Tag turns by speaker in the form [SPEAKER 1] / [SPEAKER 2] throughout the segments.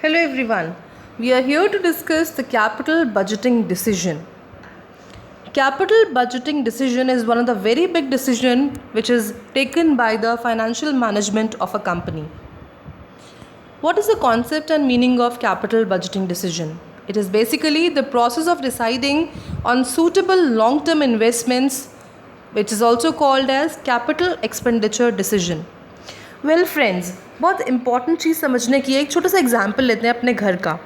[SPEAKER 1] Hello everyone. We are here to discuss the capital budgeting decision. Capital budgeting decision is one of the very big decision which is taken by the financial management of a company. What is the concept and meaning of capital budgeting decision? It is basically the process of deciding on suitable long-term investments, which is also called as capital expenditure decision. Well friends, बहुत important चीज़ समझने की है. एक छोटा सा example लेते हैं अपने घर का.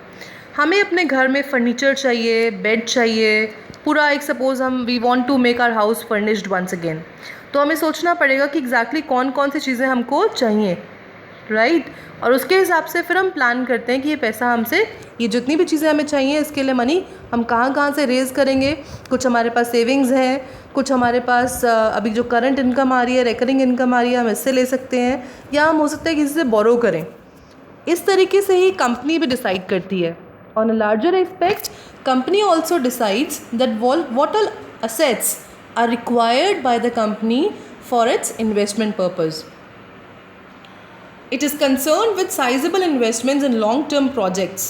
[SPEAKER 1] हमें अपने घर में फर्नीचर चाहिए, बेड चाहिए, पूरा एक सपोज़ हम we want to make our house furnished once again. तो हमें सोचना पड़ेगा कि एग्जैक्टली कौन कौन सी चीज़ें हमको चाहिए, राइट. और उसके हिसाब से फिर हम प्लान करते हैं कि ये पैसा हमसे, ये जितनी भी चीज़ें हमें चाहिए इसके लिए मनी हम कहाँ कहाँ से रेज़ करेंगे. कुछ हमारे पास सेविंग्स हैं, कुछ हमारे पास अभी जो करंट इनकम आ रही है, रिकरिंग इनकम आ रही है, हम इससे ले सकते हैं, या हम हो सकता है किसी से बोरो करें. इस तरीके से ही कंपनी भी डिसाइड करती है. On a larger aspect, company also decides that what all assets are required by the company for its investment purpose. It is concerned with sizable investments in long-term projects.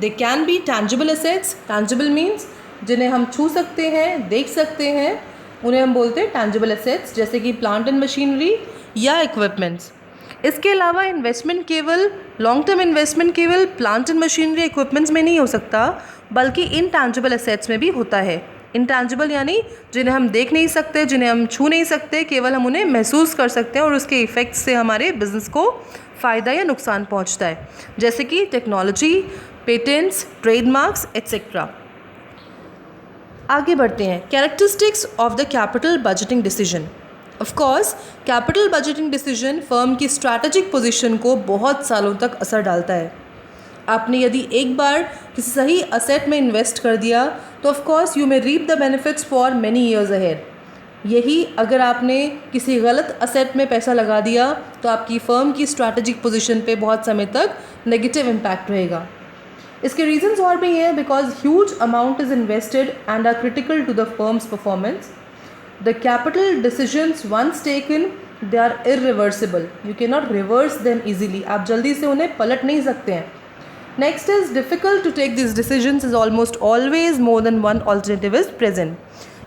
[SPEAKER 1] They can be tangible assets. Tangible means जिन्हें हम छू सकते हैं, देख सकते हैं, उन्हें हम बोलते हैं tangible assets, जैसे कि प्लांट एंड मशीनरी या इक्विपमेंट्स. इसके अलावा इन्वेस्टमेंट केवल लॉन्ग टर्म इन्वेस्टमेंट केवल प्लांट एंड मशीनरी इक्विपमेंट्स में नहीं हो सकता, बल्कि इनटैंजिबल एसेट्स में भी होता है. इंटैंजिबल यानी जिन्हें हम देख नहीं सकते, जिन्हें हम छू नहीं सकते, केवल हम उन्हें महसूस कर सकते हैं और उसके इफ़ेक्ट्स से हमारे बिजनेस को फ़ायदा या नुकसान पहुंचता है, जैसे कि टेक्नोलॉजी, पेटेंट्स, ट्रेडमार्क्स एट्सेट्रा. आगे बढ़ते हैं. Characteristics of the capital budgeting decision. Of course capital budgeting decision firm की स्ट्रैटेजिक पोजीशन को बहुत सालों तक असर डालता है. आपने यदि एक बार किसी सही असेट में इन्वेस्ट कर दिया तो of course you may reap the benefits for many years ahead. यही अगर आपने किसी गलत असेट में पैसा लगा दिया तो आपकी फ़र्म की स्ट्रैटेजिक पोजीशन पे बहुत समय तक नेगेटिव इम्पैक्ट रहेगा. इसके रीजंस और भी हैं, because huge amount is invested and are critical to the firm's performance. The capital decisions once taken they are irreversible. You can not reverse them easily. आप जल्दी से उन्हें पलट नहीं सकते हैं. Next is difficult to take these decisions is almost always more than one alternative is present.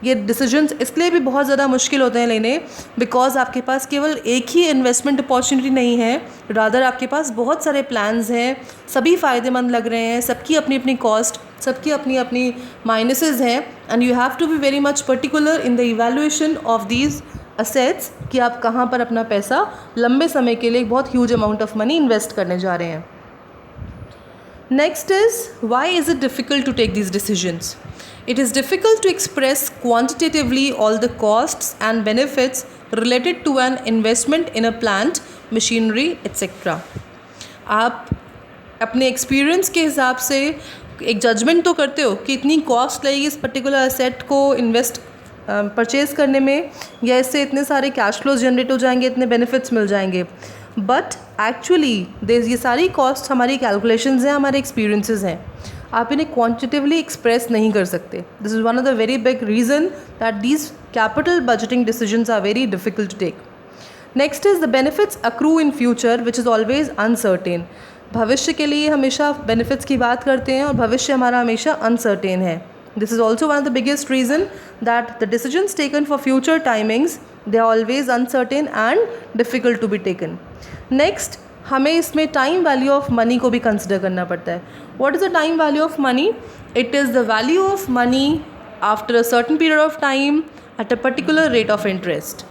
[SPEAKER 1] ये decisions इसलिए भी बहुत ज़्यादा मुश्किल होते हैं लेने, बिकॉज आपके पास केवल एक ही इन्वेस्टमेंट अपॉर्चुनिटी नहीं है, रादर आपके पास बहुत सारे प्लान्स हैं, सभी फ़ायदेमंद लग रहे हैं, सबकी अपनी अपनी कॉस्ट, सबकी अपनी अपनी माइनसेस हैं, and you have to be very much particular in the evaluation of these assets कि आप कहाँ पर अपना पैसा लंबे समय के लिए एक बहुत huge amount of money invest करने जा रहे हैं. Next is, why is it difficult to take these decisions? It is difficult to express quantitatively all the costs and benefits related to an investment in a plant, machinery, etc. आप अपने experience के हिसाब से एक judgement तो करते हो कि इतनी कॉस्ट लगेगी इस पर्टिकुलर असेट को इन्वेस्ट परचेज़ करने में, या इससे इतने सारे कैश फ्लोज जनरेट हो जाएंगे, इतने बेनिफिट्स मिल जाएंगे. बट एक्चुअली ये सारी कॉस्ट हमारी कैलकुलेशंस हैं, हमारे एक्सपीरियंसेस हैं. आप इन्हें क्वांटिटेटिवली एक्सप्रेस नहीं कर सकते. This is one of the very big reason that these capital budgeting decisions are very difficult to take. Next is the benefits accrue in future which is always uncertain. भविष्य के लिए हमेशा benefits की बात करते हैं और भविष्य हमारा हमेशा अनसर्टेन है. This is also one of the biggest reason that the decisions taken for future timings, they are always uncertain and difficult to be taken. Next, हमें इसमें time value of money को भी consider करना पड़ता है. What is the time value of money? It is the value of money after a certain period of time at a particular rate of interest.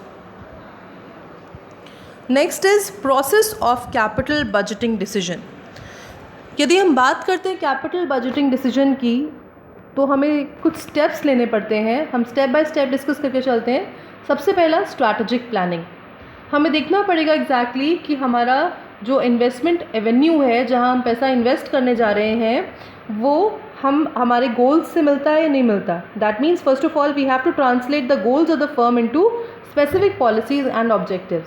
[SPEAKER 1] Next is process of capital budgeting decision. यदि हम बात करते हैं capital budgeting decision की, तो हमें कुछ steps लेने पड़ते हैं. हम स्टेप बाय स्टेप डिस्कस करके चलते हैं. सबसे पहला स्ट्रैटेजिक प्लानिंग. हमें देखना पड़ेगा एग्जैक्टली कि हमारा जो इन्वेस्टमेंट एवेन्यू है, जहां हम पैसा इन्वेस्ट करने जा रहे हैं, वो हमारे गोल्स से मिलता है या नहीं मिलता. That means first of all we have to translate the goals of the firm into specific policies and objectives.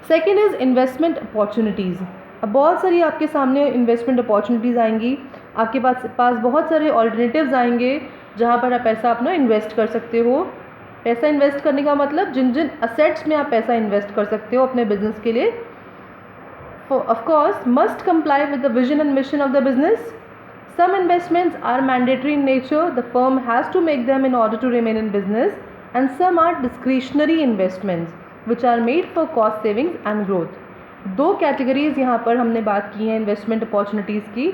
[SPEAKER 1] Second is investment opportunities. अब बहुत सारी आपके सामने इन्वेस्टमेंट अपॉर्चुनिटीज़ आएंगी, आपके पास बहुत सारे ऑल्टरनेटिव्स आएंगे जहाँ पर आप पैसा अपना इन्वेस्ट कर सकते हो. पैसा इन्वेस्ट करने का मतलब जिन जिन असेट्स में आप पैसा इन्वेस्ट कर सकते हो अपने बिजनेस के लिए. of course, must comply with the vision and mission of the business. Some investments are mandatory in nature, the firm has to make them in order to remain in business, and some are discretionary investments which are made for cost savings and growth. दो categories यहाँ पर हमने बात की हैं investment opportunities की.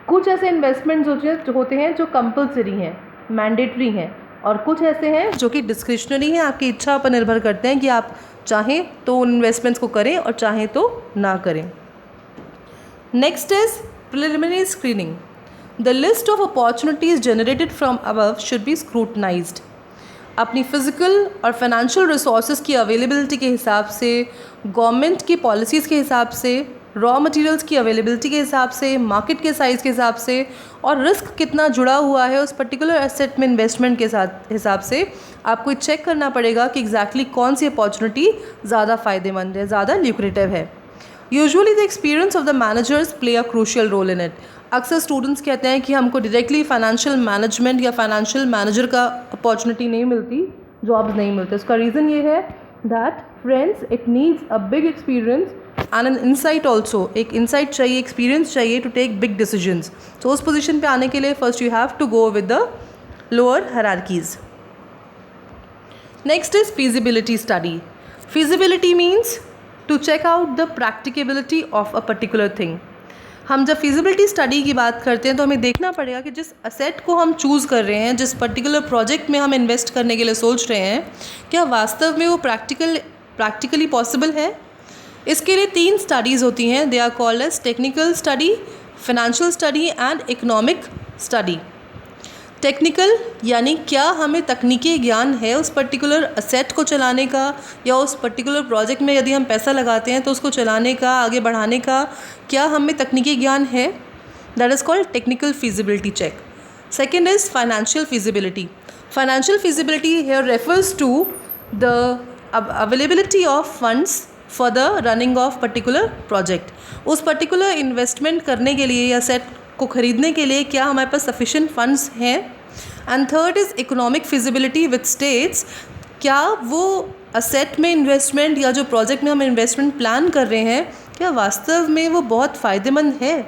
[SPEAKER 1] कुछ ऐसे इन्वेस्टमेंट्स होते हैं जो कंपलसरी हैं, मैंडेटरी हैं, और कुछ ऐसे हैं जो कि डिस्क्रिशनरी हैं, आपकी इच्छा पर निर्भर करते हैं कि आप चाहें तो उन इन्वेस्टमेंट्स को करें और चाहें तो ना करें. Next is preliminary screening. The list of opportunities generated from above should be scrutinised. अपनी फ़िज़िकल और फाइनेंशियल रिसोर्सेज की अवेलेबिलिटी के हिसाब से, गवर्नमेंट की पॉलिसीज़ के हिसाब से, रॉ मटेरियल्स की अवेलेबिलिटी के हिसाब से, मार्केट के साइज़ के हिसाब से, और रिस्क कितना जुड़ा हुआ है उस पर्टिकुलर एसेट में इन्वेस्टमेंट के साथ हिसाब से आपको चेक करना पड़ेगा कि एग्जैक्टली कौन सी अपॉर्चुनिटी ज़्यादा फ़ायदेमंद है, ज़्यादा ल्यूक्रेटिव है. Usually the experience of the managers play a crucial role in it. अक्सर स्टूडेंट्स कहते हैं कि हमको डायरेक्टली फाइनेंशियल मैनेजमेंट या फाइनेंशियल मैनेजर का अपॉर्चुनिटी नहीं मिलती, जॉब्स नहीं मिलते. उसका रीज़न ये है that friends it needs a big experience and an insight also. एक इंसाइट चाहिए, एक्सपीरियंस चाहिए टू टेक बिग डिसीजंस. तो उस पोजीशन पे आने के लिए first you have to go with the lower hierarchies. Next is feasibility study. feasibility means to check out the practicability of a particular thing. हम जब फिजिबिलिटी स्टडी की बात करते हैं तो हमें देखना पड़ेगा कि जिस असेट को हम चूज़ कर रहे हैं, जिस पर्टिकुलर प्रोजेक्ट में हम इन्वेस्ट करने के लिए सोच रहे हैं, क्या वास्तव में वो प्रैक्टिकली पॉसिबल है. इसके लिए 3 स्टडीज़ होती हैं. They are called as technical study, financial study and economic study. Technical यानी क्या हमें तकनीकी ज्ञान है उस पर्टिकुलर असेट को चलाने का, या उस पर्टिकुलर प्रोजेक्ट में यदि हम पैसा लगाते हैं तो उसको चलाने का, आगे बढ़ाने का क्या हमें तकनीकी ज्ञान है. That is called technical feasibility check. Second is financial feasibility. Financial feasibility here refers to the availability of funds for the running of particular project. उस पर्टिकुलर इन्वेस्टमेंट करने के लिए या सेट को ख़रीदने के लिए क्या हमारे पास सफिशिएंट फंड्स हैं. And third is economic feasibility which states क्या वो असेट में इन्वेस्टमेंट या जो प्रोजेक्ट में हम इन्वेस्टमेंट प्लान कर रहे हैं क्या वास्तव में वो बहुत फ़ायदेमंद है.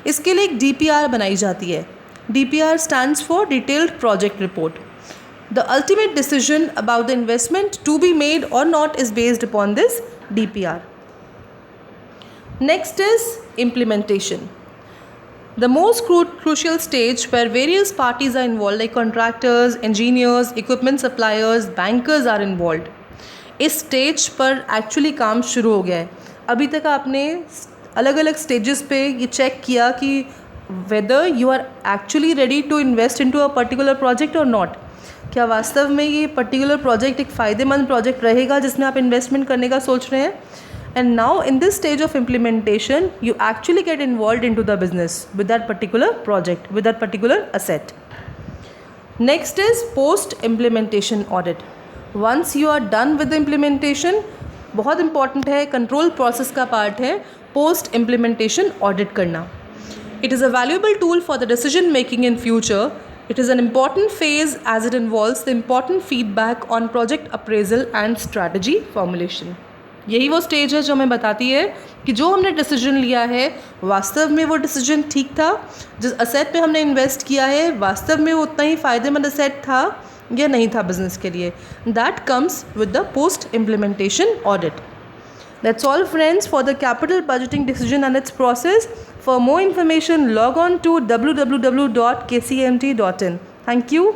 [SPEAKER 1] इसके लिए एक DPR बनाई जाती है. DPR stands for detailed project report. The ultimate decision about the investment to be made or not is based upon this DPR. Next is implementation. The most crucial stage where various parties are involved like contractors, engineers, equipment suppliers, bankers are involved. इस stage पर actually काम शुरू हो गया है. अभी तक आपने अलग अलग स्टेजेस पे ये चेक किया कि whether you are actually ready to invest into a particular project or not. क्या वास्तव में ये पर्टिकुलर प्रोजेक्ट एक फ़ायदेमंद प्रोजेक्ट रहेगा जिसमें आप इन्वेस्टमेंट करने का सोच रहे हैं. And now in this stage of implementation, you actually get involved into the business with that particular project, with that particular asset. Next is post-implementation audit. Once you are done with the implementation, बहुत important है, control process का part है post-implementation audit करना. It is a valuable tool for the decision making in future. It is an important phase as it involves the important feedback on project appraisal and strategy formulation. यही वो stage है जो हमें बताती है कि जो हमने डिसीजन लिया है वास्तव में वो डिसीजन ठीक था, जिस असेट पे हमने इन्वेस्ट किया है वास्तव में वो उतना ही फ़ायदेमंद असेट था या नहीं था बिजनेस के लिए. That comes with the post implementation audit. That's all friends for the capital budgeting decision and its process. For more information log on to www.kcmt.in. Thank you.